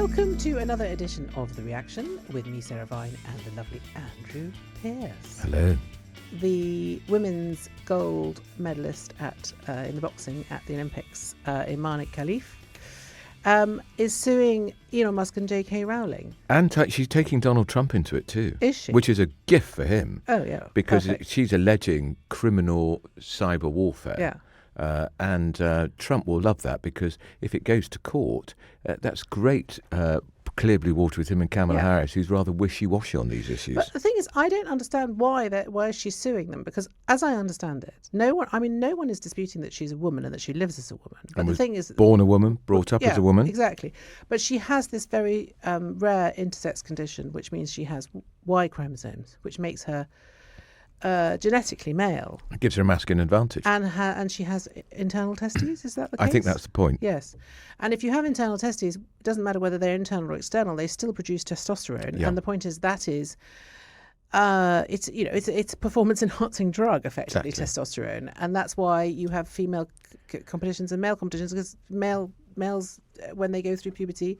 Welcome to another edition of The Reaction with me, Sarah Vine, and the lovely Andrew Pearce. Hello. The women's gold medalist in the boxing at the Olympics, Imane Khalif, is suing Elon Musk and J.K. Rowling. And she's taking Donald Trump into it too. Is she? Which is a gift for him. Oh, yeah. Because perfect. she's alleging criminal cyber warfare. Yeah. And Trump will love that, because if it goes to court, that's great clear blue water with him and Kamala Harris, who's rather wishy-washy on these issues. But the thing is, I don't understand why she's suing them, because as I understand it, no one is disputing that she's a woman and that she lives as a woman. But and the was thing is, born a woman, brought up as a woman. Exactly. But she has this very rare intersex condition, which means she has Y chromosomes, which makes her genetically male. It gives her a masculine advantage. And she has internal testes, is that the case? I think that's the point. Yes. And if you have internal testes, it doesn't matter whether they're internal or external, they still produce testosterone. Yeah. And the point is it's a performance enhancing drug, effectively, testosterone. And that's why you have female competitions and male competitions, because males, when they go through puberty,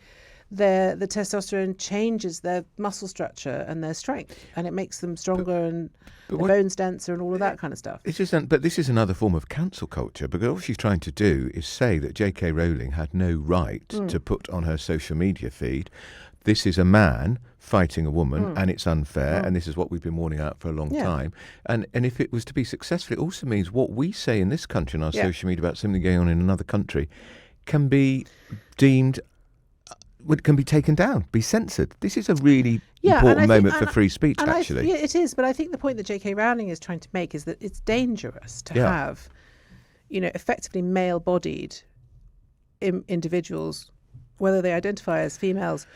the testosterone changes their muscle structure and their strength, and it makes them stronger and the bones denser and all of that kind of stuff. But this is another form of cancel culture, because all she's trying to do is say that J.K. Rowling had no right to put on her social media feed, this is a man fighting a woman and it's unfair, and this is what we've been warning out for a long time. And if it was to be successful, it also means what we say in this country on our social media about something going on in another country can be deemed... can be taken down, be censored. This is a really important moment for free speech, actually. It is, but I think the point that J.K. Rowling is trying to make is that it's dangerous to have, effectively male-bodied individuals, whether they identify as females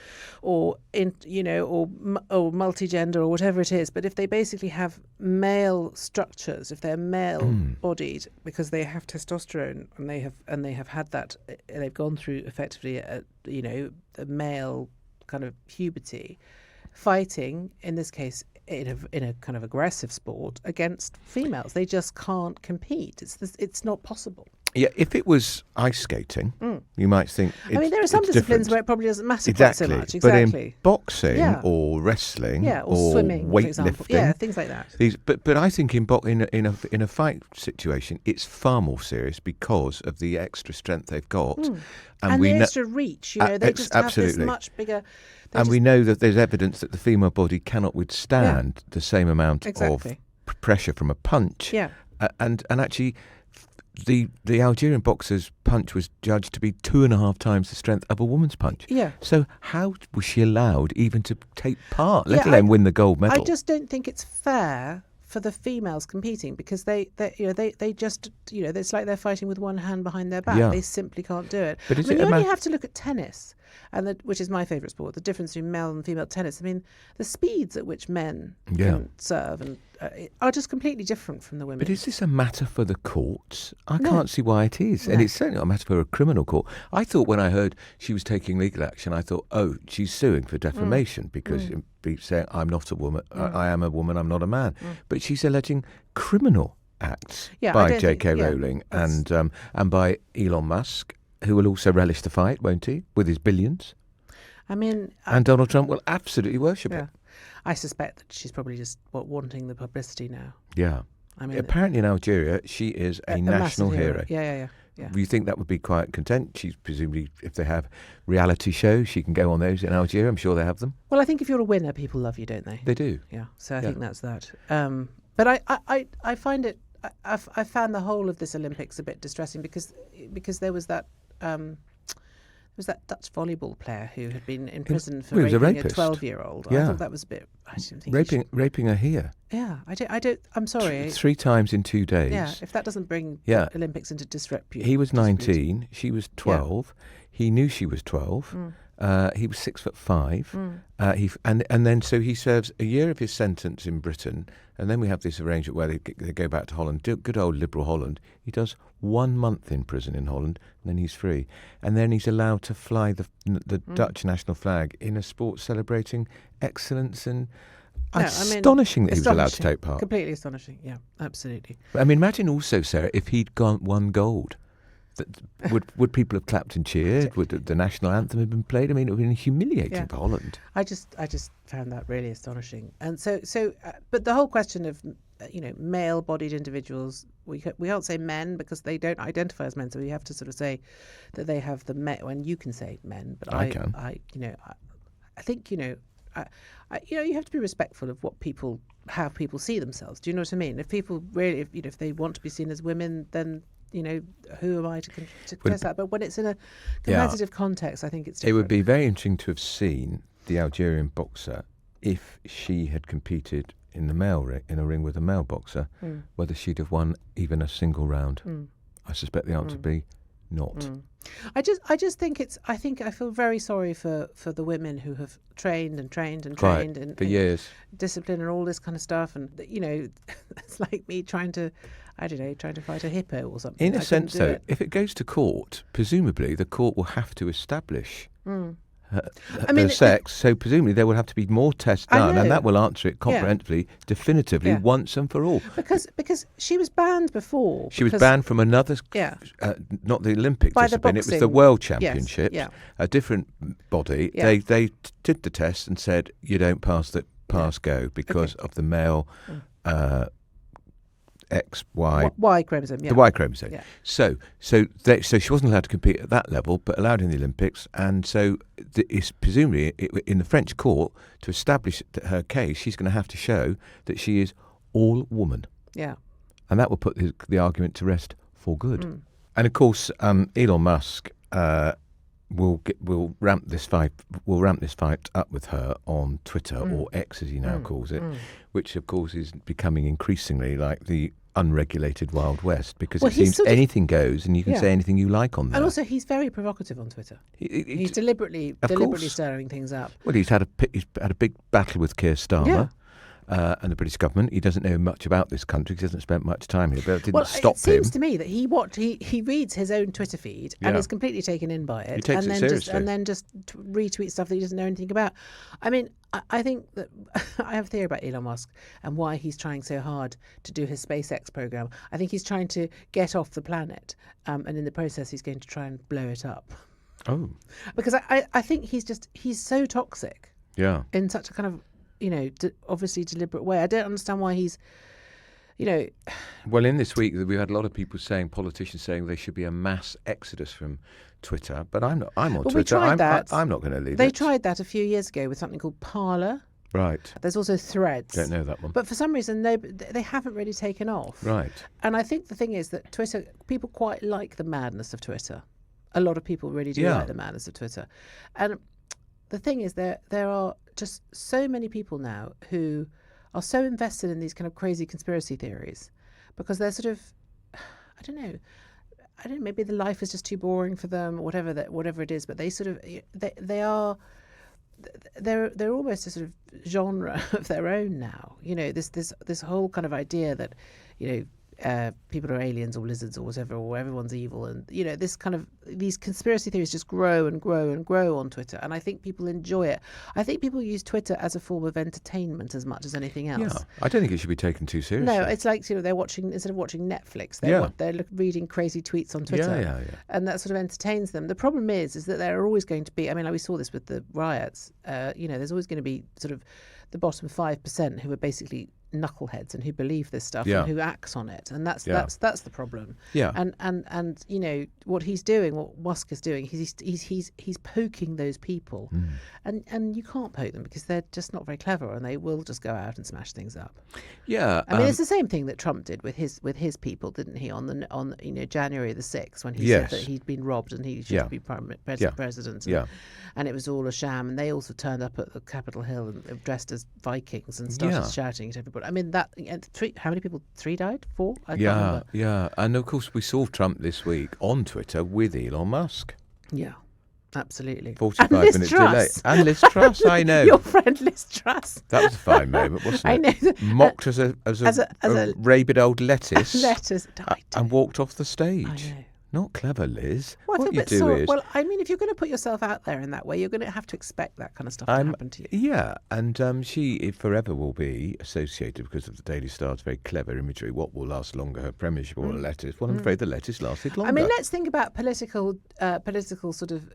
or multigender or whatever it is. But if they basically have male structures, if they're male-bodied, because they have testosterone and they have had that, they've gone through effectively the male kind of puberty, fighting in this case in a kind of aggressive sport against females, they just can't compete. It's not possible. Yeah, if it was ice skating, you might think there are some disciplines different. where it probably doesn't matter quite so much. But in boxing or wrestling or swimming, weightlifting, things like that. But I think in a fight situation, it's far more serious because of the extra strength they've got, and the extra reach. They just have this much bigger. And we know that there's evidence that the female body cannot withstand the same amount of pressure from a punch. Yeah, and actually. The Algerian boxer's punch was judged to be 2.5 times the strength of a woman's punch. Yeah. So how was she allowed even to take part, let alone win the gold medal? I just don't think it's fair for the females competing, because they just it's like they're fighting with one hand behind their back. Yeah. They simply can't do it. But you only have to look at tennis, which is my favourite sport. The difference between male and female tennis. I mean, the speeds at which men can serve and are just completely different from the women. But is this a matter for the courts? I can't see why it is. No. And it's certainly not a matter for a criminal court. I thought when I heard she was taking legal action, I thought, she's suing for defamation because saying, I'm not a woman, I am a woman, I'm not a man. But she's alleging criminal acts by J.K. Rowling and by Elon Musk, who will also relish the fight, won't he, with his billions? And Donald Trump will absolutely worship it. I suspect that she's probably just wanting the publicity now. Yeah. Apparently in Algeria, she is a national hero. Yeah. You think that would be quite content? She's presumably, if they have reality shows, she can go on those in Algeria. I'm sure they have them. Well, I think if you're a winner, people love you, don't they? They do. Yeah. So I think that's that. But I find it. I found the whole of this Olympics a bit distressing because there was that. Was that Dutch volleyball player who had been in prison for raping a 12-year-old? Yeah. I thought that was a bit. I didn't think raping her here. Yeah, I don't. I'm sorry. 3 times in 2 days. Yeah, if that doesn't bring the Olympics into disrepute. He was 19. She was 12. Yeah. He knew she was 12. He was 6'5". And then so he serves a year of his sentence in Britain, and then we have this arrangement where they go back to Holland. Good old liberal Holland. He does 1 month in prison in Holland, and then he's free, and then he's allowed to fly the Dutch national flag in a sport celebrating excellence and. Astonishing that he was allowed to take part. Completely astonishing. Yeah, absolutely. I mean, imagine also, Sarah, if he'd won gold. would people have clapped and cheered? Would the national anthem have been played? I mean, it would have been humiliating for Holland. I just found that really astonishing. And but the whole question of male-bodied individuals, we can't say men because they don't identify as men, so we have to sort of say that they have the men. When you can say men, but I think you have to be respectful of how people see themselves. Do you know what I mean? If people really, if they want to be seen as women, then who am I to contest that? But when it's in a competitive context, I think it's different. It would be very interesting to have seen the Algerian boxer if she had competed in the male ring, in a ring with a male boxer, whether she'd have won even a single round. I suspect the answer would be not. I just think I feel very sorry for the women who have trained and for years, discipline and all this kind of stuff, and it's like me trying to fight a hippo or something. In a sense, though, if it goes to court, presumably the court will have to establish her sex, so presumably there will have to be more tests done, and that will answer it comprehensively, definitively, once and for all. Because she was banned before. She was banned from another, not the Olympic discipline, it was the World Championships, a different body. Yeah. They did the test and said, you don't pass go because of the male Y chromosome, the Y chromosome. Yeah. So she wasn't allowed to compete at that level, but allowed in the Olympics. And so it's presumably in the French court to establish her case, she's going to have to show that she is all woman. Yeah. And that will put the argument to rest for good. And of course, Elon Musk will ramp this fight up with her on Twitter, or X as he now calls it, which of course is becoming increasingly like the unregulated Wild West, because it seems anything goes and you can say anything you like on there. And also he's very provocative on Twitter. He's deliberately stirring things up. Well, he's had a big battle with Keir Starmer. And the British government. He doesn't know much about this country because he hasn't spent much time here, but it didn't stop him. It seems to me that he reads his own Twitter feed and is completely taken in by it. He takes it seriously. And then just retweets stuff that he doesn't know anything about. I mean, I think that I have a theory about Elon Musk and why he's trying so hard to do his SpaceX program. I think he's trying to get off the planet, and in the process he's going to try and blow it up. Oh. Because I think he's so toxic. Yeah. In such a kind of obviously deliberate way. I don't understand why he's, Well, in this week, we had a lot of people politicians saying there should be a mass exodus from Twitter. But I'm on Twitter. We tried that. I'm not going to leave They tried that a few years ago with something called Parler. Right. There's also Threads. Don't know that one. But for some reason, they haven't really taken off. Right. And I think the thing is that Twitter, people quite like the madness of Twitter. A lot of people really do like the madness of Twitter. And the thing is, there are just so many people now who are so invested in these kind of crazy conspiracy theories because they're sort of, I don't know, maybe the life is just too boring for them or whatever it is, but they sort of, they're almost a sort of genre of their own now. This whole kind of idea that, people are aliens or lizards or whatever, or everyone's evil, and this kind of, these conspiracy theories just grow and grow and grow on Twitter, and I think people enjoy it. I think people use Twitter as a form of entertainment as much as anything else. Yeah, I don't think it should be taken too seriously. No, it's like they're watching, instead of watching Netflix, they're reading crazy tweets on Twitter, and that sort of entertains them. The problem is that there are always going to be, I mean, like we saw this with the riots. There's always going to be sort of the bottom 5% who are basically knuckleheads and who believe this stuff and who acts on it, and that's the problem. And what he's doing, what Musk is doing, he's poking those people, and you can't poke them because they're just not very clever, and they will just go out and smash things up. I mean, it's the same thing that Trump did with his people, didn't he, on January the 6th, when he said that he'd been robbed and he should be president, and it was all a sham, and they also turned up at the Capitol Hill and dressed as Vikings and started shouting at everybody. I mean, how many people? 3 died? 4? I can't remember. Yeah. And of course, we saw Trump this week on Twitter with Elon Musk. Yeah, absolutely. 45 minutes delay. And Liz Truss, I know. Your friend Liz Truss. That was a fine moment, wasn't it? I know. Mocked as a rabid old lettuce. Lettuce. And walked off the stage. I know. Not clever, Liz. Well, I What feel you a bit do sorry. is... Well, I mean, if you're going to put yourself out there in that way, you're going to have to expect that kind of stuff to happen to you. Yeah, and she forever will be associated because of the Daily Star's very clever imagery. What will last longer, her premiership or a lettuce? Well, I'm afraid the lettuce lasted longer. I mean, let's think about political sort of,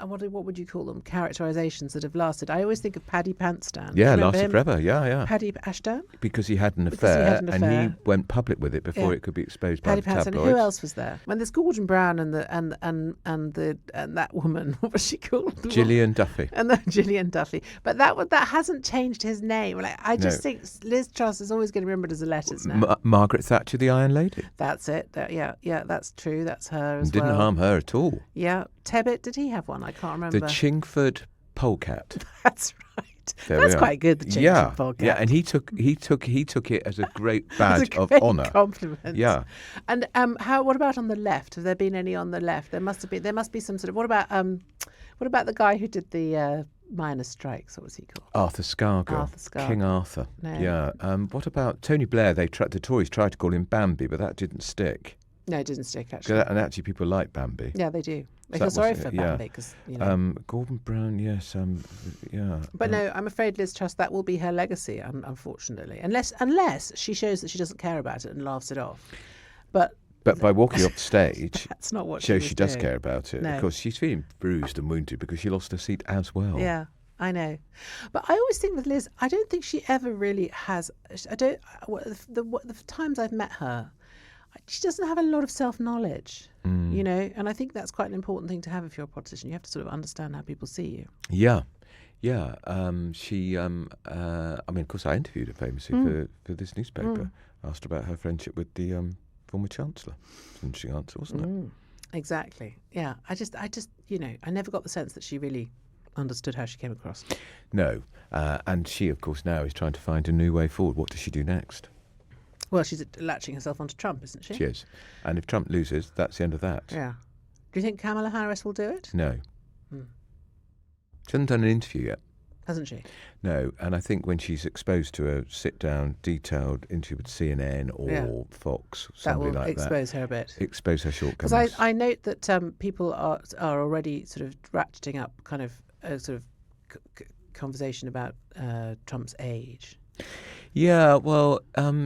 what would you call them? Characterizations that have lasted. I always think of Paddy Pantstan. Yeah, lasted forever. Yeah. Paddy Ashdown? Because he had an affair, and he went public with it before it could be exposed by the tabloids. Who else was there? When there's Gordon Brown and that woman, what was she called? Gillian Duffy. Gillian Duffy. But that hasn't changed his name. Like, I just think Liz Truss is always going to be remembered as a lettuce now. Margaret Thatcher, the Iron Lady. That's it. Yeah, that's true. That's her as Didn't harm her at all. Yeah. Tebbit, did he have one? I can't remember. The Chingford polecat. That's right. That's quite good. The Chingford polecat. Yeah, and he took it as a great badge of honour. Compliment. Yeah. And what about on the left? Have there been any on the left? There must be some sort of. What about the guy who did the miners' strikes? What was he called? Arthur Scargill. King Arthur. No. Yeah. What about Tony Blair? The Tories tried to call him Bambi, but that didn't stick. No, it didn't stick, actually. And actually, people like Bambi. Yeah, they do. They feel sorry for Bambi because, Gordon Brown, yes, yeah. But no, I'm afraid Liz Truss, that will be her legacy, unfortunately, unless she shows that she doesn't care about it and laughs it off. But by walking off stage, that's not what shows she does doing. care about it. No. Of course, she's feeling bruised and wounded because she lost her seat as well. Yeah. I know, but I always think with Liz, I don't think she ever really has. The times I've met her, she doesn't have a lot of self-knowledge, and I think that's quite an important thing to have if you're a politician. You have to sort of understand how people see you. Yeah. She, I mean, of course, I interviewed her famously for this newspaper. Asked about her friendship with the former Chancellor. It's an interesting answer, wasn't it? Exactly. Yeah. I just, I never got the sense that she really understood how she came across. No. And she, of course, now is trying to find a new way forward. What does she do next? Well, she's latching herself onto Trump, isn't she? She is. And if Trump loses, that's the end of that. Yeah. Do you think Kamala Harris will do it? No. She hasn't done an interview yet. Hasn't she? No. And I think when she's exposed to a sit-down, detailed interview with CNN or Fox, somebody like that. That will expose her a bit. Expose her shortcomings. Because I note that people are already sort of ratcheting up kind of a sort of conversation about Trump's age. Yeah, well,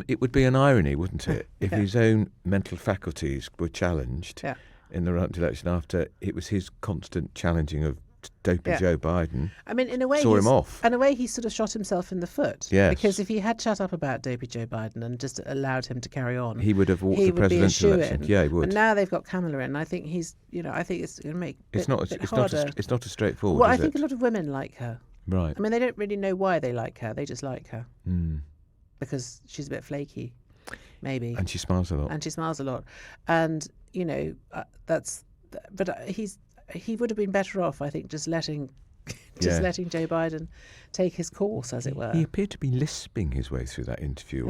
it would be an irony, wouldn't it, if his own mental faculties were challenged in the run-up to election after it was his constant challenging of dopey Joe Biden. I mean, in a way, saw him off. In a way, he sort of shot himself in the foot. Yes. Because if he had shut up about dopey Joe Biden and just allowed him to carry on, he would have walked the presidential election. Yeah, he would. But now they've got Kamala in. I think I think it's going to make it harder. It's not as straightforward. Well, I think a lot of women like her. Right. I mean, they don't really know why they like her. They just like her. Because she's a bit flaky, maybe. And she smiles a lot. And, but he would have been better off, I think, just letting Joe Biden take his course, as it were. He appeared to be lisping his way through that interview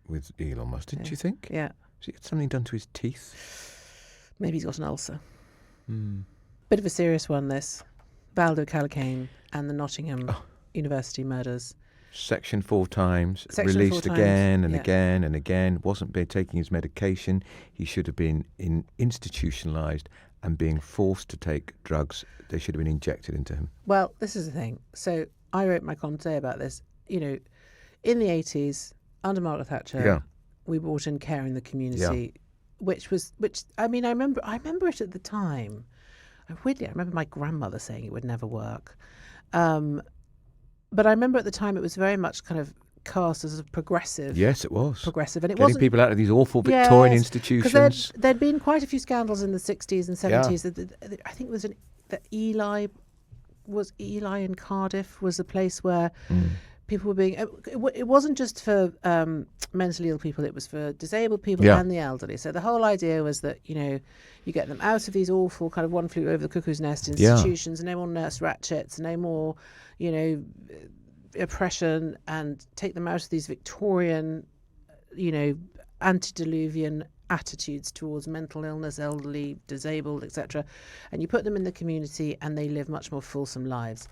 with Elon Musk, didn't you think? Yeah. Has he got something done to his teeth? Maybe he's got an ulcer. Bit of a serious one, this. Valdo Calocane and the Nottingham University murders. Sectioned 4 times, released again and again and again, wasn't taking his medication. He should have been institutionalised and being forced to take drugs. They should have been injected into him. Well, this is the thing. So I wrote my column today about this. In the 80s, under Margaret Thatcher, we brought in care in the community, which I mean, I remember it at the time. Weirdly, I remember my grandmother saying it would never work. But I remember at the time it was very much kind of cast as a progressive. Yes, it was. Progressive. And it Getting wasn't, people out of these awful Victorian institutions. Because there'd been quite a few scandals in the 60s and 70s. Yeah. I think it was that Eli in Cardiff was a place where people were being... It wasn't just for mentally ill people, it was for disabled people and the elderly. So the whole idea was that, you get them out of these awful kind of one flew over the cuckoo's nest institutions, and no more Nurse Ratchets, no more, oppression, and take them out of these Victorian, antediluvian attitudes towards mental illness, elderly, disabled, etc. And you put them in the community and they live much more fulsome lives.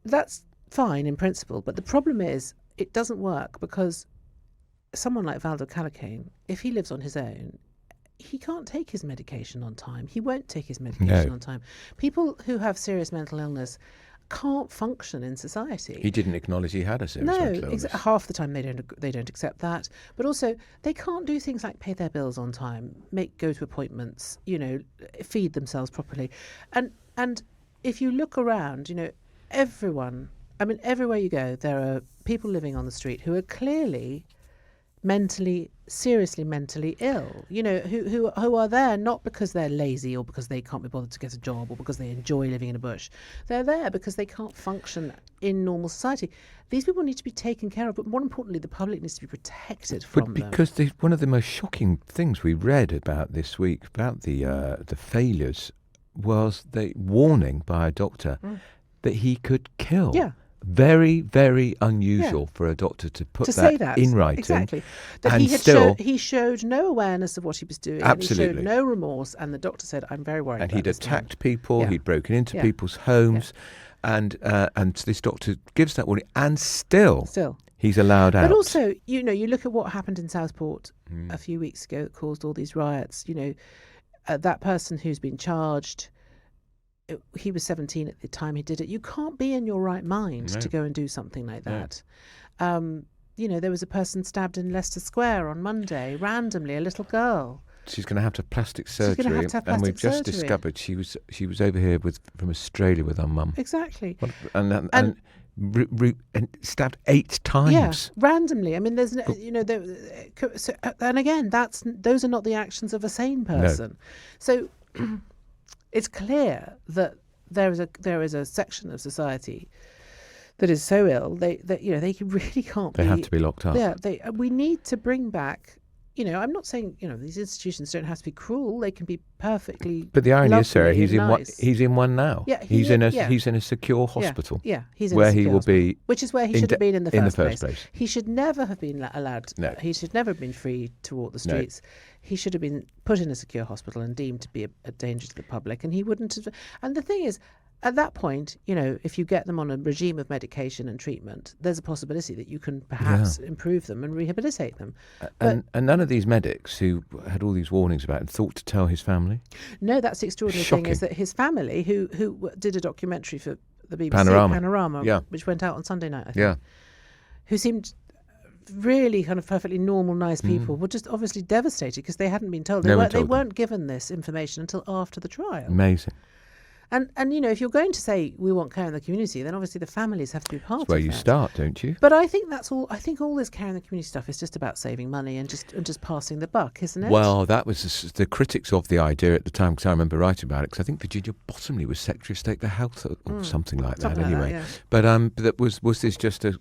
That's fine in principle, but the problem is it doesn't work because someone like Valdo Calocane, if he lives on his own, he can't take his medication on time. He won't take his medication on time. People who have serious mental illness can't function in society. He didn't acknowledge he had a serious mental illness. Half the time they don't accept that. But also they can't do things like pay their bills on time, go to appointments, feed themselves properly. And if you look around, everyone, everywhere you go, there are people living on the street who are clearly seriously mentally ill, who are there not because they're lazy or because they can't be bothered to get a job or because they enjoy living in a bush. They're there because they can't function in normal society. These people need to be taken care of, but more importantly, the public needs to be protected from them. Because one of the most shocking things we read about this week, about the failures, was the warning by a doctor that he could kill. Yeah. Very, very unusual for a doctor to put say that in writing. Exactly. That And he showed no awareness of what he was doing. Absolutely. And he showed no remorse. And the doctor said, I'm very worried And about he'd this attacked man. people. Yeah. He'd broken into people's homes. And this doctor gives that warning. And still he's allowed out. But also, you look at what happened in Southport a few weeks ago that caused all these riots. That person who's been charged, he was 17 at the time he did it. You can't be in your right mind to go and do something like that. There was a person stabbed in Leicester Square on Monday, randomly, a little girl. She's going to have to have plastic surgery. And we've just discovered she was over here from Australia with her mum. Exactly. And stabbed 8 times. Yeah, randomly. There's and again, those are not the actions of a sane person. No. So it's clear that there is a section of society that is so ill they really can't. They have to be locked up. Yeah, we need to bring back. I'm not saying these institutions don't have to be cruel. They can be perfectly. But the irony is, Sarah, he's in one now. Yeah, he's in a secure hospital. Yeah, he's in where a secure he will hospital, be, which is where he should have been in the first place. He should never have been allowed. No. He should never have been free to walk the streets. No. He should have been put in a secure hospital and deemed to be a danger to the public, and he wouldn't have. And the thing is, at that point, if you get them on a regime of medication and treatment, there's a possibility that you can perhaps improve them and rehabilitate them. And none of these medics who had all these warnings about him thought to tell his family? No, that's the extraordinary thing, is that his family, who did a documentary for the BBC, Panorama, which went out on Sunday night, I think, who seemed really kind of perfectly normal, nice people, were just obviously devastated because they hadn't been told. They weren't given this information until after the trial. Amazing. And if you're going to say we want care in the community, then obviously the families have to be part of that. That's where you start, don't you? But I think that's all. I think all this care in the community stuff is just about saving money and just passing the buck, isn't it? Well, that was the critics of the idea at the time, because I remember writing about it. Because I think Virginia Bottomley was Secretary of State for Health or something like that. Anyway, but that was this just a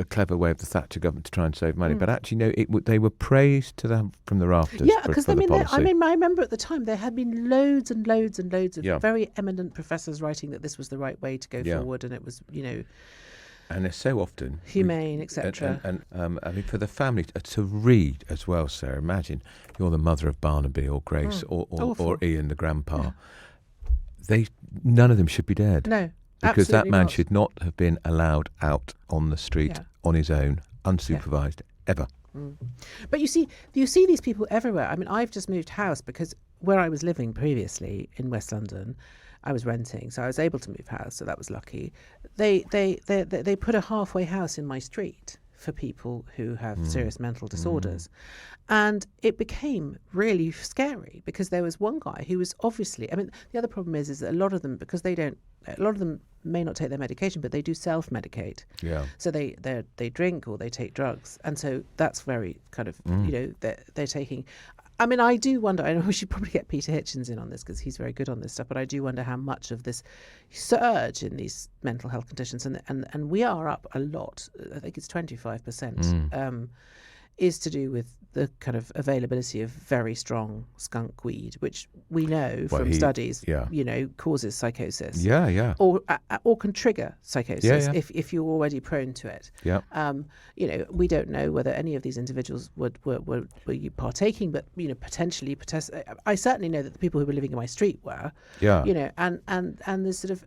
clever way of the Thatcher government to try and save money? But actually, no, they were praised from the rafters. Yeah, because I remember at the time there had been loads and loads and loads of very eminent professors writing that this was the right way to go forward, and it was, and they're so often humane, etc. And for the family to read as well, Sarah. Imagine you're the mother of Barnaby or Grace or Ian, the grandpa. Yeah. None of them should be dead. No, because that man should not have been allowed out on the street on his own, unsupervised, ever. But you see these people everywhere. I've just moved house because where I was living previously in West London, I was renting, so I was able to move house, so that was lucky. They put a halfway house in my street for people who have serious mental disorders. And it became really scary because there was one guy who was obviously, the other problem is that a lot of them, because a lot of them may not take their medication, but they do self-medicate. Yeah. So they drink or they take drugs. And so that's very kind of, they're taking... I do wonder, I know we should probably get Peter Hitchens in on this because he's very good on this stuff, but I do wonder how much of this surge in these mental health conditions, and we are up a lot, I think it's 25%, is to do with the kind of availability of very strong skunk weed, which we know from studies, causes psychosis. Yeah. Or can trigger psychosis if you're already prone to it. Yeah. We don't know whether any of these individuals were you partaking, but potentially. I certainly know that the people who were living in my street were. Yeah. And there's sort of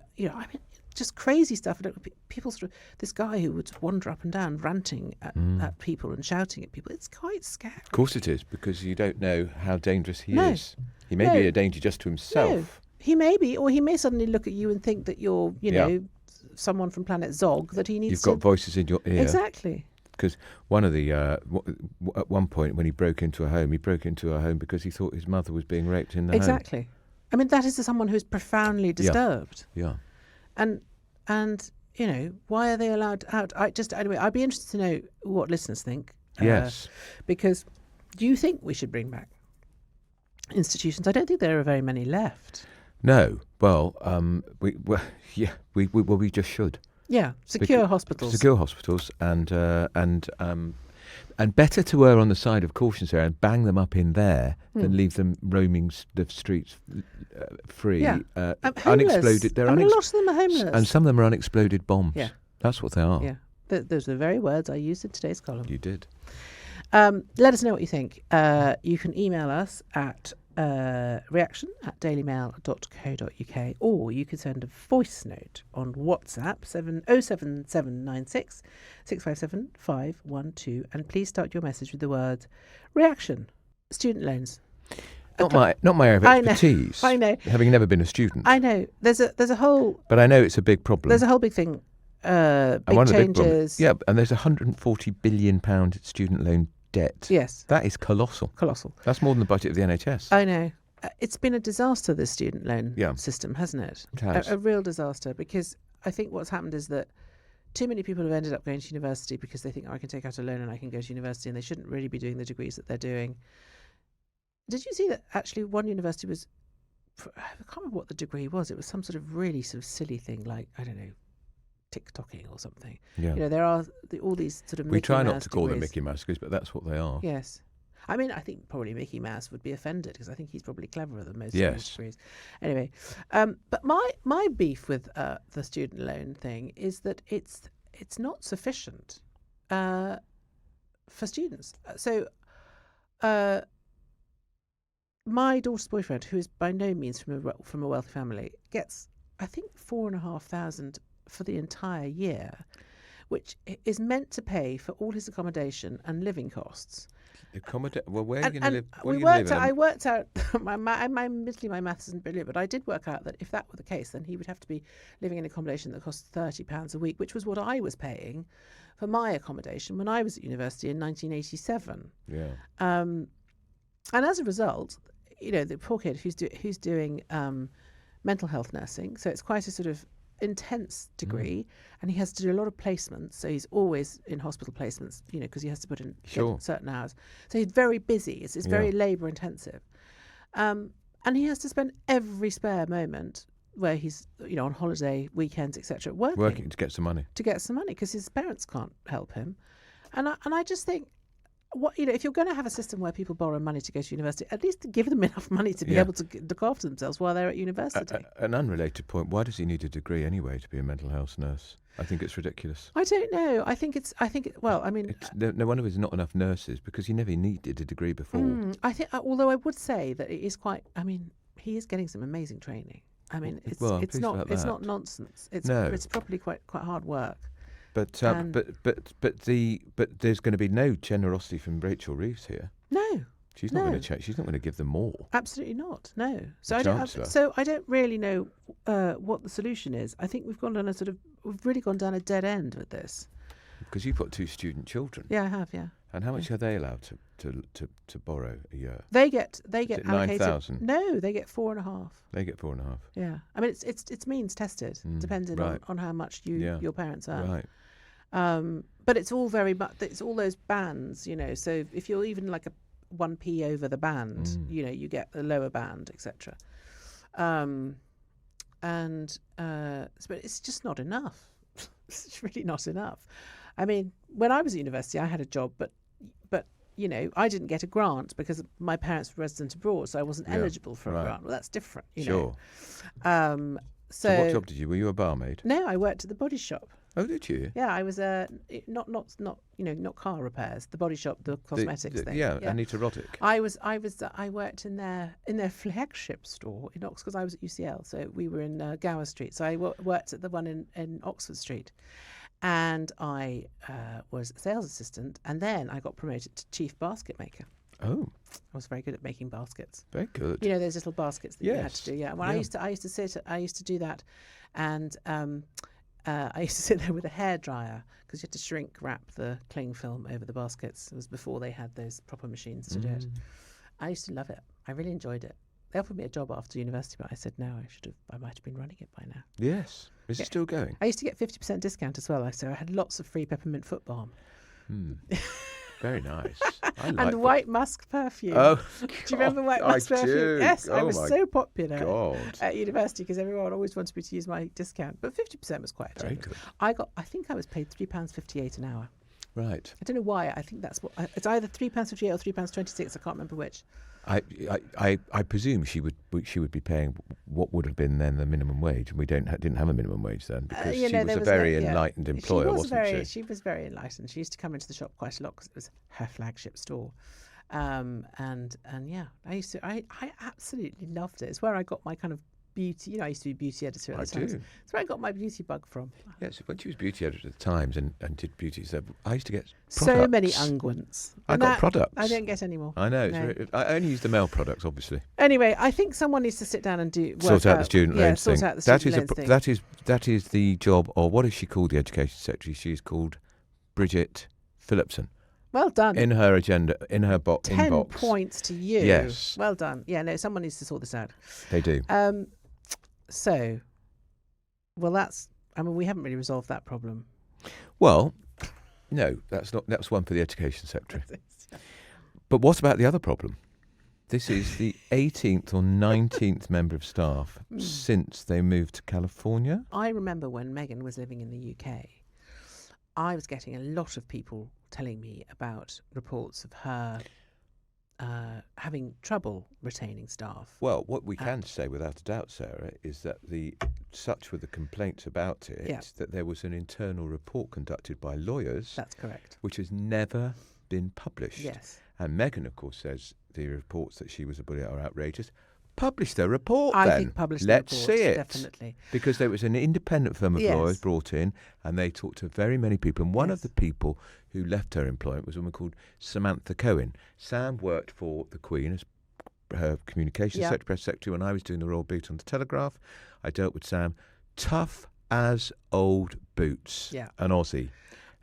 just crazy stuff. And people sort of, this guy who would wander up and down ranting at people and shouting at people. It's quite scary. Of course it is, because you don't know how dangerous he No. is. He may be a danger just to himself. No. He may be, or he may suddenly look at you and think that you're, you know, someone from Planet Zog, that he needs You've got voices in your ear. Exactly. Because one of the, at one point when he broke into a home because he thought his mother was being raped in the home. Exactly. I mean, that is someone who's profoundly disturbed. Yeah. And you know, why are they allowed out? Anyway, I'd be interested to know what listeners think. Yes. Because do you think we should bring back institutions? I don't think there are very many left. No. Well, we just should. Yeah, secure hospitals. And better to err on the side of caution, Sarah, and bang them up in there than leave them roaming the streets free. Yeah. Unexploded. A lot of them are homeless. And some of them are unexploded bombs. Yeah. That's what they are. Yeah. Those are the very words I used in today's column. You did. Let us know what you think. You can email us at reaction@dailymail.co.uk, or you can send a voice note on WhatsApp 07796 657 512, and please start your message with the word reaction. Student loans. Not my area of expertise. I know. Having never been a student. I know. There's a whole. But I know it's a big problem. There's a whole big thing. Big changes. Yeah, and there's £140 billion student loan debt. Yes. That is colossal. That's more than the budget of the NHS. I know. It's been a disaster, this student loan system, hasn't it? It has. A real disaster, because I think what's happened is that too many people have ended up going to university because they think, I can take out a loan and I can go to university, and they shouldn't really be doing the degrees that they're doing. Did you see that actually one university was, I can't remember what the degree was, it was some sort of really sort of silly thing like, I don't know, TikToking or something. Yeah. You know, there are all these sort of We try not to call them degrees. Mickey Mouse degrees, but that's what they are. Yes. I mean, I think probably Mickey Mouse would be offended, because I think he's probably cleverer than most of these degrees. Anyway, but my beef with the student loan thing is that it's not sufficient for students. So my daughter's boyfriend, who is by no means from a wealthy family, gets, I think, $4,500 for the entire year, which is meant to pay for all his accommodation and living costs. Well, where are you going to live? I worked out, admittedly my maths isn't brilliant, but I did work out that if that were the case, then he would have to be living in accommodation that cost £30 a week, which was what I was paying for my accommodation when I was at university in 1987. Yeah. And as a result, you know, the poor kid who's doing mental health nursing, so it's quite a sort of intense degree, and he has to do a lot of placements, so he's always in hospital placements, you know, because he has to put in certain hours, so he's very busy. It's very labour intensive, and he has to spend every spare moment where he's, you know, on holiday, weekends, etc., working to get some money because his parents can't help him. And I just think, what, you know, if you're going to have a system where people borrow money to go to university, at least give them enough money to be able to look after themselves while they're at university. An unrelated point: why does he need a degree anyway to be a mental health nurse? I think it's ridiculous. I don't know. Well, I mean, no wonder there's not enough nurses, because he never needed a degree before. I think, although I would say that it is quite. I mean, he is getting some amazing training. I mean, it's not nonsense. It's probably quite hard work. But there's going to be no generosity from Rachel Reeves here. No, she's not going to change. She's not going to give them more. Absolutely not. No. So I don't really know what the solution is. I think we've really gone down a dead end with this. Because you've got 2 student children. Yeah, I have. Yeah. And how much are they allowed to borrow a year? They get allocated 9,000. No, they get 4.5. They get 4.5. Yeah, I mean it's means tested, depending on how much your parents earn. Right. But it's all very much, it's all those bands, you know. So if you're even like a 1p over the band, you know, you get the lower band, etc. But it's just not enough. It's really not enough. I mean, when I was at university, I had a job, but you know, I didn't get a grant because my parents were resident abroad, so I wasn't eligible for a grant. Well, that's different, you know. So what job did you? Were you a barmaid? No, I worked at the body shop. Oh, did you? Yeah, I was not car repairs, the body shop, the cosmetics thing. Yeah, Anita Roddick. I worked in their flagship store in Oxford because I was at UCL, so we were in Gower Street. So I worked at the one in Oxford Street, and I was a sales assistant, and then I got promoted to chief basket maker. Oh, I was very good at making baskets. very good. You know those little baskets that you had to do. Yeah. Well, Yeah. I used to do that, and I used to sit there with a hairdryer because you had to shrink wrap the cling film over the baskets. It was before they had those proper machines to do it. I used to love it. I really enjoyed it. They offered me a job after university, but I said no. I might have been running it by now. Yes. Is it still going? I used to get 50% discount as well. So I had lots of free peppermint foot balm. Very nice. And white musk perfume. Oh, do you remember white musk perfume? do. Yes, I Oh was my so popular God. at university because everyone always wanted me to use my discount. But 50% was quite Very generous. good. I think I was paid £3.58 an hour. Right. I don't know why. I think that's what it's either £3.58 or £3.26. I can't remember which. I presume she would be paying what would have been then the minimum wage, and we didn't have a minimum wage then because she was a very enlightened employer, wasn't she? She was very enlightened. She used to come into the shop quite a lot because it was her flagship store. And yeah, I absolutely loved it. It's where I got my kind of beauty. You know, I used to be beauty editor at the Times. It's where I got my beauty bug from. Yes, when she was beauty editor at the Times and did beauty, so I used to get so products. many unguents. I got products. I don't get any more. I know. No. I only use the male products, obviously. Anyway, I think someone needs to sit down and Sort out the student loans thing. Sort out the student loans thing. That is the job, or what is she called? The education secretary. She is called Bridget Phillipson. Well done. In her agenda, in her inbox. 10 points to you. Yes. Well done. Yeah. No, someone needs to sort this out. They do. So, well, we haven't really resolved that problem. Well, no, that's one for the education secretary. But what about the other problem? This is the 18th or 19th member of staff since they moved to California. I remember when Meghan was living in the UK, I was getting a lot of people telling me about reports of her having trouble retaining staff. Well, what we can say without a doubt, Sarah, is that such were the complaints about it that there was an internal report conducted by lawyers. That's correct. Which has never been published. Yes. And Meghan, of course, says the reports that she was a bully are outrageous. Publish the report, I then. think publish the Let's report, see it. Definitely. Because there was an independent firm of lawyers brought in, and they talked to very many people. And one of the people who left her employment was a woman called Samantha Cohen. Sam worked for the Queen as her communications secretary, press secretary. When I was doing the Royal Beat on the Telegraph, I dealt with Sam. Tough as old boots. Yeah. An Aussie.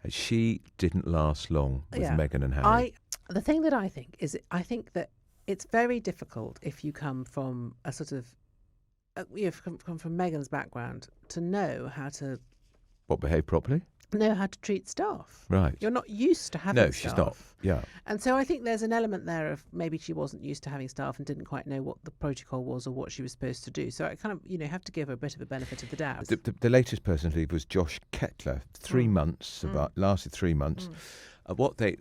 And she didn't last long with Meghan and Harry. The thing that I think is, I think that it's very difficult if you come from a sort of, come from Meghan's background to know how to... behave properly? Know how to treat staff. Right. You're not used to having staff. No, she's not. Yeah. And so I think there's an element there of maybe she wasn't used to having staff and didn't quite know what the protocol was or what she was supposed to do. So I kind of, have to give her a bit of a benefit of the doubt. The latest person to leave was Josh Kettler. 3 months, lasted 3 months.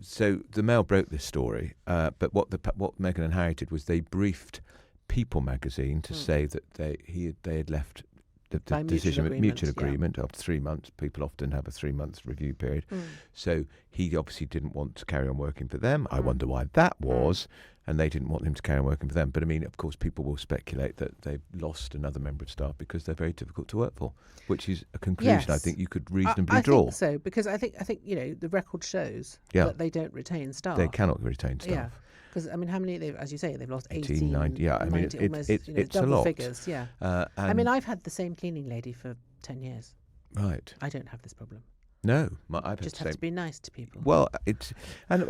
So the Mail broke this story, but what Meghan and Harry did was they briefed People magazine to say that they had left the decision with mutual agreement after 3 months. People often have a 3-month review period. So he obviously didn't want to carry on working for them. I wonder why that was. And they didn't want him to carry on working for them. But I mean, of course, people will speculate that they've lost another member of staff because they're very difficult to work for, which is a conclusion I think you could reasonably draw. I think so, because I think the record shows that they don't retain staff. They cannot retain staff. Yeah. Because, I mean, how many, as you say, they've lost 18, 19, yeah. I mean, 90, almost, it's double a lot. figures, yeah. I mean, I've had the same cleaning lady for 10 years. Right. I don't have this problem. No, I've just have to be nice to people. Well, it's and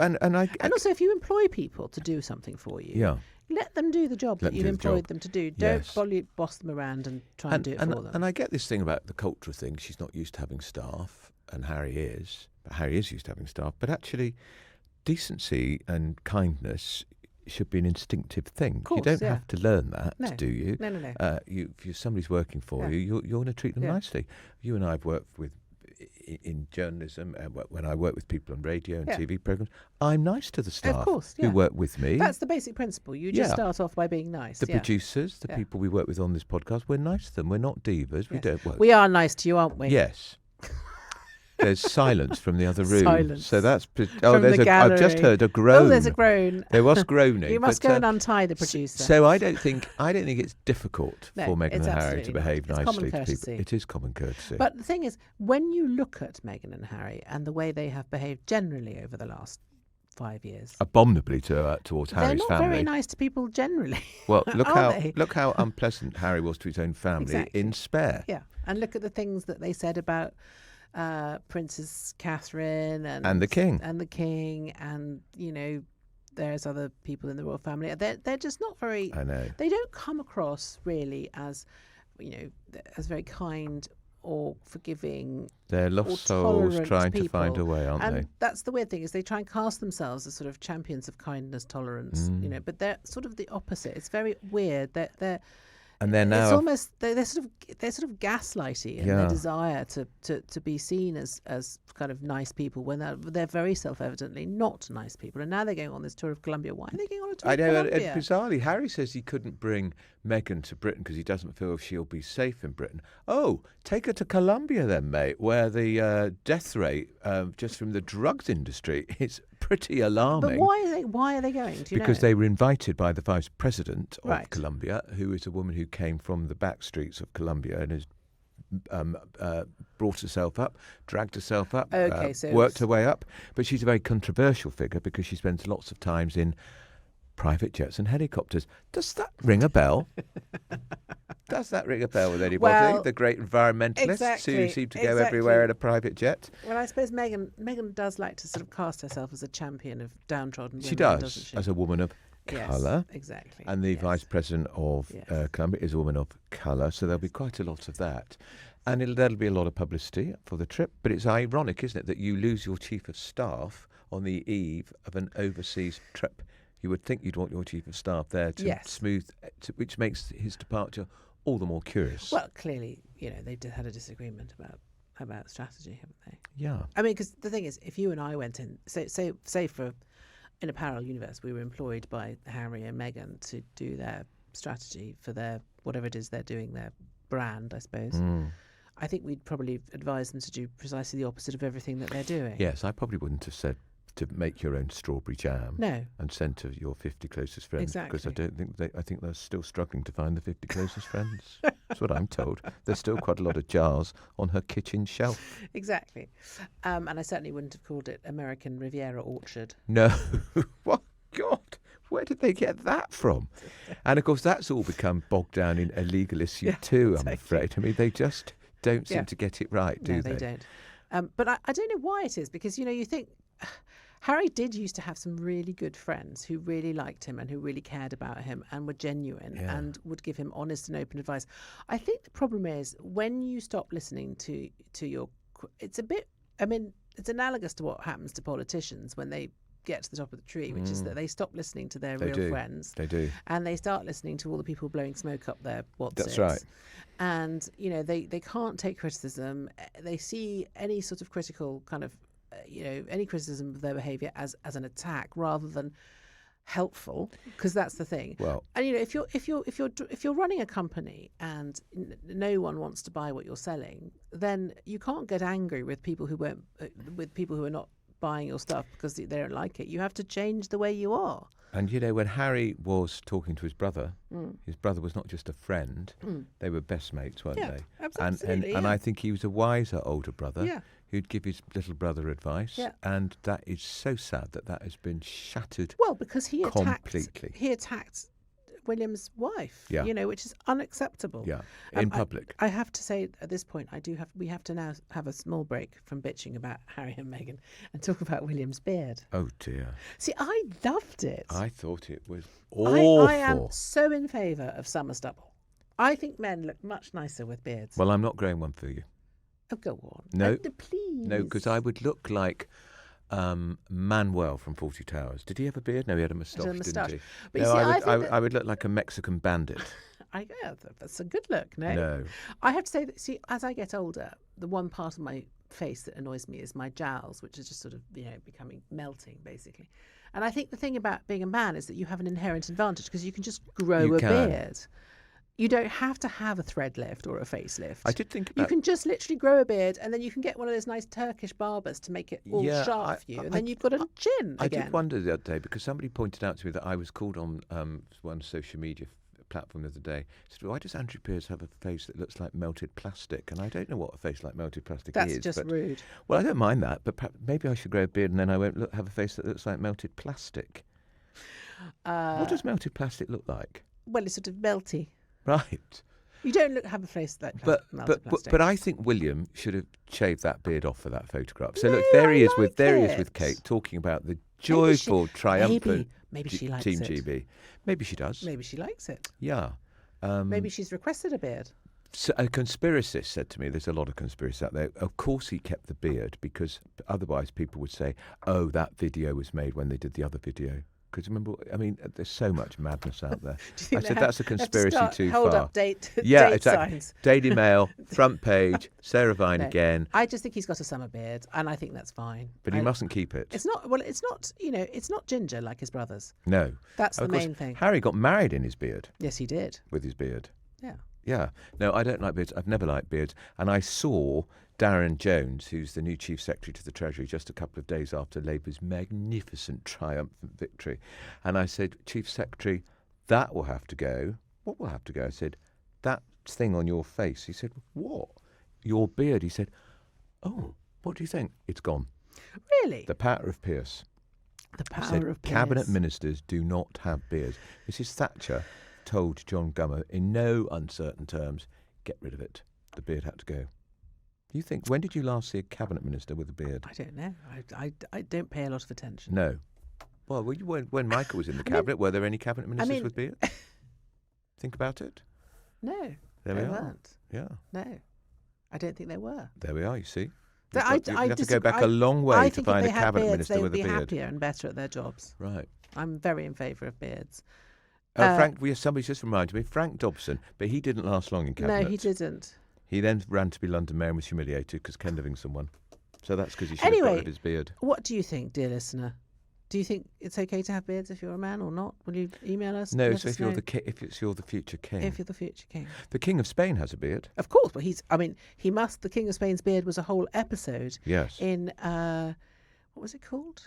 also if you employ people to do something for you, let them do the job that you've employed them to do. Don't boss them around and try and do it for them. And I get this thing about the culture thing. She's not used to having staff, and Harry is. But Harry is used to having staff. But actually, decency and kindness should be an instinctive thing. Course, you don't have to learn that, do you? No. If somebody's working for you, you're going to treat them nicely. You and I have worked in journalism, when I work with people on radio and TV programs, I'm nice to the staff who work with me. That's the basic principle. You just start off by being nice. The producers, the people we work with on this podcast, we're nice to them. We're not divas. We don't work. We are nice to you, aren't we? Yes. There's silence from the other room. Silence. So that's... From the I've just gallery. heard a groan. Oh, there's a groan. There was groaning. You must go and untie the producer. So I don't think it's difficult No, for Meghan it's and Harry absolutely to not. behave It's nicely common to people. courtesy. It is common courtesy. But the thing is, when you look at Meghan and Harry and the way they have behaved generally over the last 5 years, abominably towards they're Harry's not family. very nice to people generally. Well, they? look how unpleasant Harry was to his own family Exactly. in Spare. Yeah, and look at the things that they said about Princess Catherine And the King. And there's other people in the royal family. They're just not very. I know. They don't come across really as as very kind or forgiving. They're lost or souls tolerant trying people. to find a way, aren't and they? that's the weird thing, is they try and cast themselves as sort of champions of kindness, tolerance, but they're sort of the opposite. It's very weird. And they're now... It's almost they're sort of gaslighty in Yeah. their desire to be seen as kind of nice people when they're very self-evidently not nice people. And now they're going on this tour of Colombia. Why are they going on a tour I of know, Colombia? bizarrely, Harry says he couldn't bring Meghan to Britain because he doesn't feel she'll be safe in Britain. Oh, take her to Colombia then, mate, where the death rate just from the drugs industry is pretty alarming. But why are they going? Do you Because know? they were invited by the vice president of Right. Colombia, who is a woman who came from the back streets of Colombia and has brought herself up, dragged herself up, Okay, so worked her way up. But she's a very controversial figure because she spends lots of times in private jets and helicopters. Does that ring a bell? Does that ring a bell with anybody? Well, The great environmentalists exactly, who seem to go exactly. everywhere in a private jet? Well, I suppose Meghan does like to sort of cast herself as a champion of downtrodden women, She does, doesn't she? as a woman of Yes, colour. exactly. And the yes. vice president of Yes. Colombia is a woman of colour, so there'll be quite a lot of that. And there'll be a lot of publicity for the trip. But it's ironic, isn't it, that you lose your chief of staff on the eve of an overseas trip. You would think you'd want your chief of staff there to Yes. smooth, which makes his departure all the more curious. Well, clearly, they had a disagreement about strategy, haven't they? Yeah. I mean, because the thing is, if you and I went in, say for in a parallel universe, we were employed by Harry and Meghan to do their strategy for their whatever it is they're doing, their brand, I suppose. I think we'd probably advise them to do precisely the opposite of everything that they're doing. Yes, I probably wouldn't have said to make your own strawberry jam. No. And send to your 50 closest friends. Because I Exactly. don't think I think they're still struggling to find the 50 closest friends. That's what I'm told. There's still quite a lot of jars on her kitchen shelf. Exactly. And I certainly wouldn't have called it American Riviera Orchard. No. What? God. Where did they get that from? And of course, that's all become bogged down in a legal issue too, I'm exactly. afraid. I mean, they just don't seem Yeah. to get it right, do No, they? they don't. But I don't know why it is, because, you think Harry did used to have some really good friends who really liked him and who really cared about him and were genuine Yeah. and would give him honest and open advice. I think the problem is when you stop listening to your... It's a bit... I mean, it's analogous to what happens to politicians when they get to the top of the tree, which is that they stop listening to their real friends. They do. And they start listening to all the people blowing smoke up their what's That's right. And, they can't take criticism. They see any sort of critical kind of, any criticism of their behaviour as an attack rather than helpful, because that's the thing. Well, and if you're running a company and no one wants to buy what you're selling, then you can't get angry with people who are not buying your stuff because they don't like it. You have to change the way you are. and when Harry was talking to his brother was not just a friend; they were best mates, weren't Yeah, they? absolutely, And yeah. I think he was a wiser older brother Yeah. who'd give his little brother advice. Yeah. And that is so sad that has been shattered. Well, because he Completely. attacked William's wife, Yeah. which is unacceptable. Yeah, in I- public. I have to say at this point, we have to now have a small break from bitching about Harry and Meghan and talk about William's beard. Oh dear, See, I loved it. I thought it was awful. I am so in favour of summer stubble. I think men look much nicer with beards. Well, I'm not growing one for you. Oh, go on. No. Please. No, because I would look like Manuel from 40 Towers. Did he have a beard? No, he had a moustache, moustache. didn't he? But you no, see, I I think that- would look like a Mexican bandit. That's a good look, no? No. I have to say that, see, as I get older, the one part of my face that annoys me is my jowls, which is just sort of, becoming melting, basically. And I think the thing about being a man is that you have an inherent advantage because you can just grow You a can. beard. You don't have to have a thread lift or a facelift. I did think You about... can just literally grow a beard, and then you can get one of those nice Turkish barbers to make it all sharp for you, and then you've got a chin I again. did wonder the other day, because somebody pointed out to me that I was called on one social media platform the other day. Said, why does Andrew Pearce have a face that looks like melted plastic? And I don't know what a face like melted plastic is. That's just rude. Well, I don't mind that, but maybe I should grow a beard and then I won't have a face that looks like melted plastic. What does melted plastic look like? Well, it's sort of melty. Right. You don't have a face like melted plastic. But I think William should have shaved that beard off for that photograph. So look, there he is with Kate talking about the joyful, triumphant maybe she likes Team it. GB. Maybe she does. Maybe she likes it. Yeah. Maybe she's requested a beard. So a conspiracist said to me, there's a lot of conspiracists out there, of course he kept the beard because otherwise people would say, oh, that video was made when they did the other video. Because remember, I mean, there's so much madness out there. I said that's a conspiracy too far. Hold up, date exactly. signs. Daily Mail, front page, Sarah Vine again. I just think he's got a summer beard, and I think that's fine. But he mustn't keep it. It's not. Well, it's not. It's not ginger like his brothers. No, that's the main thing. Harry got married in his beard. Yes, he did. With his beard. Yeah. Yeah. No, I don't like beards. I've never liked beards. And I saw Darren Jones, who's the new Chief Secretary to the Treasury, just a couple of days after Labour's magnificent triumphant victory. And I said, Chief Secretary, that will have to go. What will have to go? I said, that thing on your face. He said, what? Your beard. He said, oh, what do you think? It's gone. Really? The power of Pearce. The power of Pearce. Cabinet ministers do not have beards. Mrs. Thatcher told John Gummer in no uncertain terms, get rid of it. The beard had to go. You think, when did you last see a cabinet minister with a beard? I don't know. I don't pay a lot of attention. No. Well, when Michael was in the cabinet, were there any cabinet ministers with beards? Think about it. No. There we are. Weren't. Yeah. No. I don't think there were. There we are, you see. You have to go back a long way to find a cabinet minister with a beard. They would be happier and better at their jobs. Right. I'm very in favour of beards. Somebody just reminded me, Frank Dobson, but he didn't last long in cabinet. No, he didn't. He then ran to be London Mayor and was humiliated because Ken Livingstone won. So that's because he should have got rid of his beard. What do you think, dear listener? Do you think it's okay to have beards if you're a man or not? Will you email us? No, so if you're the future king. If you're the future king. The King of Spain has a beard. Of course, but he must. The King of Spain's beard was a whole episode. Yes. In what was it called?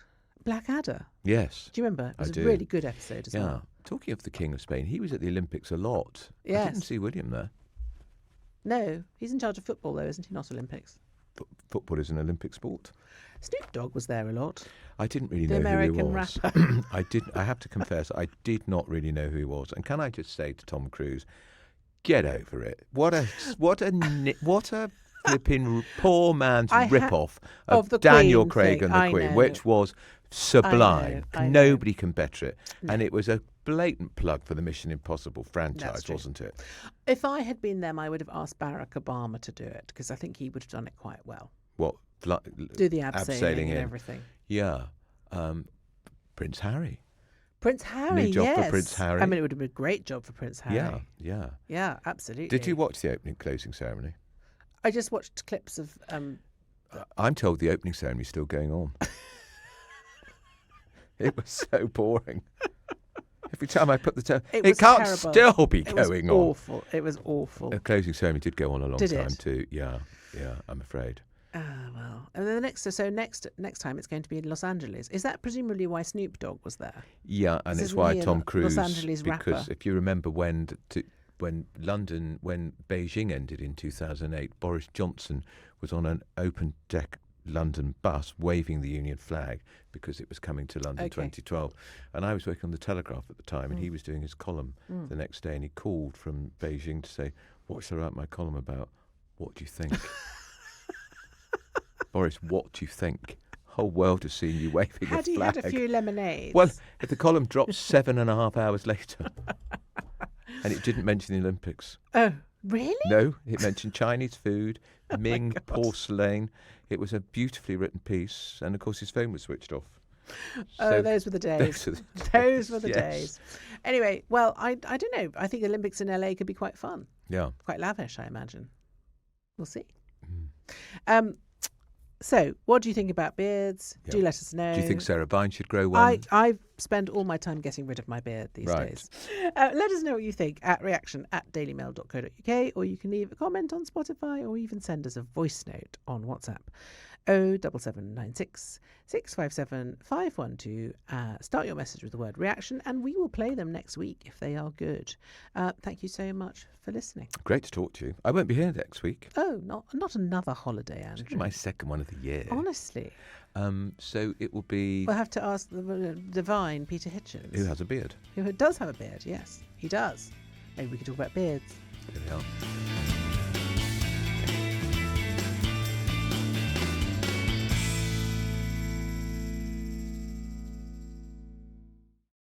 Blackadder. Yes. Do you remember? It was a really good episode as well. Talking of the King of Spain, he was at the Olympics a lot. Yes. I didn't see William there. No, he's in charge of football though, isn't he? Not Olympics. Football is an Olympic sport. Snoop Dogg was there a lot. I didn't really know American who he was. rapper. I have to confess, I did not really know who he was. And can I just say to Tom Cruise, get over it. What a flipping poor man's rip-off of Daniel Craig and the Queen, which was sublime. I know. Nobody can better it. No. And it was a blatant plug for the Mission Impossible franchise, wasn't it? If I had been them, I would have asked Barack Obama to do it because I think he would have done it quite well. What? Do the abseiling and everything. Yeah. Prince Harry. Prince Harry, New job for Prince Harry. I mean, it would have been a great job for Prince Harry. Yeah. Yeah, absolutely. Did you watch the opening closing ceremony? I just watched clips of... I'm told the opening ceremony is still going on. It was so boring. Every time I put the... It can't still be going on. Awful. It was awful. The closing ceremony did go on a long time too. Yeah, I'm afraid. Well. And then next time it's going to be in Los Angeles. Is that presumably why Snoop Dogg was there? Yeah, and it's why Tom Cruise... Los Angeles rapper. Because if you remember when Beijing ended in 2008, Boris Johnson was on an open deck London bus waving the Union flag because it was coming to London 2012. And I was working on the Telegraph at the time and he was doing his column the next day and he called from Beijing to say, what shall I write my column about? What do you think? Boris, what do you think? Whole world has seen you waving a flag. Had he had a few lemonades? Well, if the column dropped 7.5 hours later and it didn't mention the Olympics. Oh, really? No, it mentioned Chinese food, Ming porcelain. It was a beautifully written piece, and of course his phone was switched off. So those were the days. Those were the days. Anyway, well, I don't know. I think the Olympics in LA could be quite fun. Yeah. Quite lavish, I imagine. We'll see. So, what do you think about beards? Yep. Do let us know. Do you think Sarah Vine should grow one? I spend all my time getting rid of my beard these days. Let us know what you think at reaction@dailymail.co.uk, or you can leave a comment on Spotify, or even send us a voice note on WhatsApp. 07796 657 512. Start your message with the word reaction, and we will play them next week if they are good. Thank you so much for listening. Great to talk to you. I won't be here next week. Oh, not another holiday, Andrew. It's my second one of the year. Honestly. So it will be... We'll have to ask the divine Peter Hitchens. Who has a beard. Who does have a beard, yes. He does. Maybe we could talk about beards. There we are.